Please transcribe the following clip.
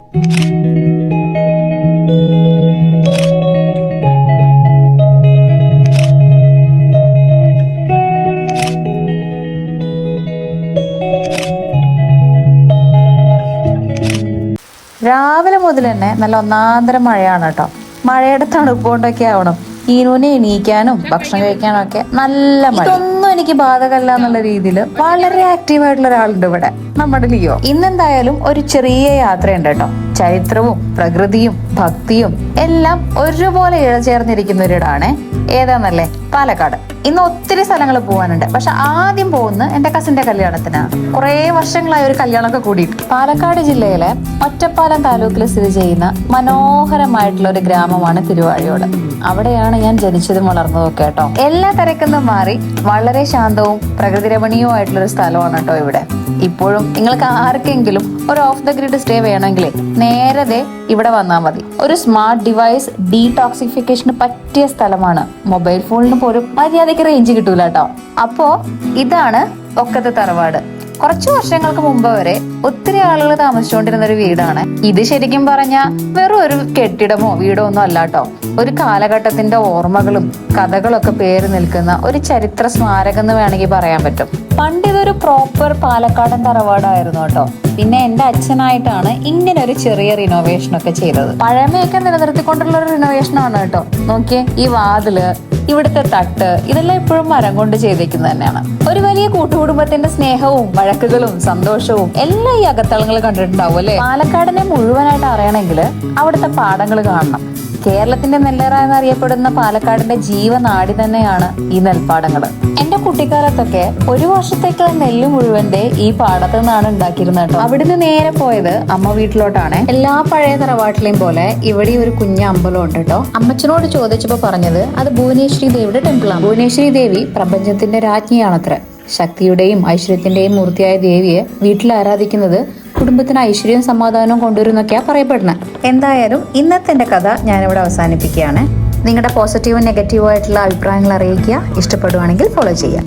രാവിലെ മുതൽ തന്നെ നല്ല ഒന്നാന്തരം മഴയാണ് കേട്ടോ. മഴയുടെ തണുപ്പ് കൊണ്ടൊക്കെ ആവണം ഈനൂനെ എണീക്കാനും ഭക്ഷണം കഴിക്കാനും ഒക്കെ നല്ല മഴ. ഇതൊന്നും എനിക്ക് ബാധകമല്ല എന്നുള്ള രീതിയിൽ വളരെ ആക്റ്റീവായിട്ടുള്ള ഒരാളുണ്ട് ഇവിടെ, നമ്മുടെ ലിയോ. ഇന്നെന്തായാലും ഒരു ചെറിയ യാത്രയുണ്ട് കേട്ടോ. ചരിത്രവും പ്രകൃതിയും ഭക്തിയും എല്ലാം ഒരുപോലെ ഇഴചേർന്നിരിക്കുന്ന ഒരിടാണ്. ഏതാന്നല്ലേ? പാലക്കാട്. ഇന്ന് ഒത്തിരി സ്ഥലങ്ങൾ പോകാനുണ്ട്. പക്ഷെ ആദ്യം പോകുന്ന എന്റെ കസിന്റെ കല്യാണത്തിനാണ്. കുറെ വർഷങ്ങളായ ഒരു കല്യാണമൊക്കെ കൂടിയിട്ട്. പാലക്കാട് ജില്ലയിലെ ഒറ്റപ്പാലം താലൂക്കിൽ സ്ഥിതി ചെയ്യുന്ന മനോഹരമായിട്ടുള്ള ഒരു ഗ്രാമമാണ് തിരുവാഴിയോട്. അവിടെയാണ് ഞാൻ ജനിച്ചതും വളർന്നതും ഒക്കെ കേട്ടോ. എല്ലാ തിരക്കൊന്നും മാറി വളരെ ശാന്തവും പ്രകൃതി രമണീയവുമായിട്ടുള്ള ഒരു സ്ഥലമാണ് കേട്ടോ ഇവിടെ. ഇപ്പോഴും നിങ്ങൾക്ക് ആർക്കെങ്കിലും ഒരു ഓഫ് ദ ഗ്രിഡ് സ്റ്റേ വേണമെങ്കിൽ നേരെ ഇവിടെ വന്നാൽ മതി. ഒരു സ്മാർട്ട് ഡിവൈസ് ഡീടോക്സിഫിക്കേഷന് പറ്റിയ സ്ഥലമാണ്. മൊബൈൽ ഫോണിന് പോലും മര്യാദയ്ക്ക് റേഞ്ച് കിട്ടൂല കേട്ടോ. അപ്പോ ഇതാണ് ഒക്കത്തെ തറവാട്. കുറച്ചു വർഷങ്ങൾക്ക് മുമ്പ് വരെ ഒത്തിരി ആളുകൾ താമസിച്ചുകൊണ്ടിരുന്ന ഒരു വീടാണ് ഇത്. ശരിക്കും പറഞ്ഞാൽ വെറും ഒരു കെട്ടിടമോ വീടോ ഒന്നും അല്ല കേട്ടോ. ഒരു കാലഘട്ടത്തിന്റെ ഓർമ്മകളും കഥകളൊക്കെ പേര് നിൽക്കുന്ന ഒരു ചരിത്ര സ്മാരകം എന്ന് വേണമെങ്കിൽ പറയാൻ പറ്റും. പണ്ട് ഇതൊരു പ്രോപ്പർ പാലക്കാടൻ തറവാടായിരുന്നു കേട്ടോ. പിന്നെ എന്റെ അച്ഛനായിട്ടാണ് ഇങ്ങനെ ഒരു ചെറിയ റിനോവേഷൻ ഒക്കെ ചെയ്തത്. പഴമയൊക്കെ നിലനിർത്തിക്കൊണ്ടുള്ള ഒരു റിനോവേഷൻ ആണ് കേട്ടോ. നോക്കിയേ, ഈ വാതില്, ഇവിടുത്തെ തട്ട്, ഇതെല്ലാം ഇപ്പോഴും മരം കൊണ്ട് ചെയ്തേക്കുന്നത് തന്നെയാണ്. ഒരു വലിയ കൂട്ടുകുടുംബത്തിന്റെ സ്നേഹവും വഴക്കുകളും സന്തോഷവും എല്ലാം ഈ അകത്തളങ്ങൾ കണ്ടിട്ടുണ്ടാവും അല്ലെ. പാലക്കാടിനെ മുഴുവനായിട്ട് അറിയണമെങ്കിൽ അവിടുത്തെ പാടങ്ങൾ കാണണം. കേരളത്തിന്റെ നെല്ലറ എന്നറിയപ്പെടുന്ന പാലക്കാടിന്റെ ജീവനാടി തന്നെയാണ് ഈ നെൽപ്പാടങ്ങൾ. എന്റെ കുട്ടിക്കാലത്തൊക്കെ ഒരു വർഷത്തേക്കുള്ള നെല്ല് മുഴുവന്റെ ഈ പാടത്ത് നിന്നാണ് ഉണ്ടാക്കിയിരുന്നത് കേട്ടോ. അവിടുന്ന് നേരെ പോയത് അമ്മ വീട്ടിലോട്ടാണ്. എല്ലാ പഴയ തറവാട്ടിലെയും പോലെ ഇവിടെ ഒരു കുഞ്ഞ അമ്പലം ഉണ്ട് കേട്ടോ. അമ്മച്ചനോട് ചോദിച്ചപ്പോ പറഞ്ഞത് അത് ഭുവനേശ്വരി ദേവിയുടെ ടെമ്പിളാണ്. ഭുവനേശ്വരി ദേവി പ്രപഞ്ചത്തിന്റെ രാജ്ഞിയാണത്ര. ശക്തിയുടെയും ഐശ്വര്യത്തിന്റെയും മൂർത്തിയായ ദേവിയെ വീട്ടിൽ ആരാധിക്കുന്നത് കുടുംബത്തിന് ഐശ്വര്യവും സമാധാനവും കൊണ്ടുവരുന്നൊക്കെയാ പറയപ്പെടുന്നത്. എന്തായാലും ഇന്നത്തെ എന്റെ കഥ ഞാനിവിടെ അവസാനിപ്പിക്കുകയാണ്. നിങ്ങളുടെ പോസിറ്റീവും നെഗറ്റീവും ആയിട്ടുള്ള അഭിപ്രായങ്ങൾ അറിയിക്കുക. ഇഷ്ടപ്പെടുവാണെങ്കിൽ ഫോളോ ചെയ്യാം.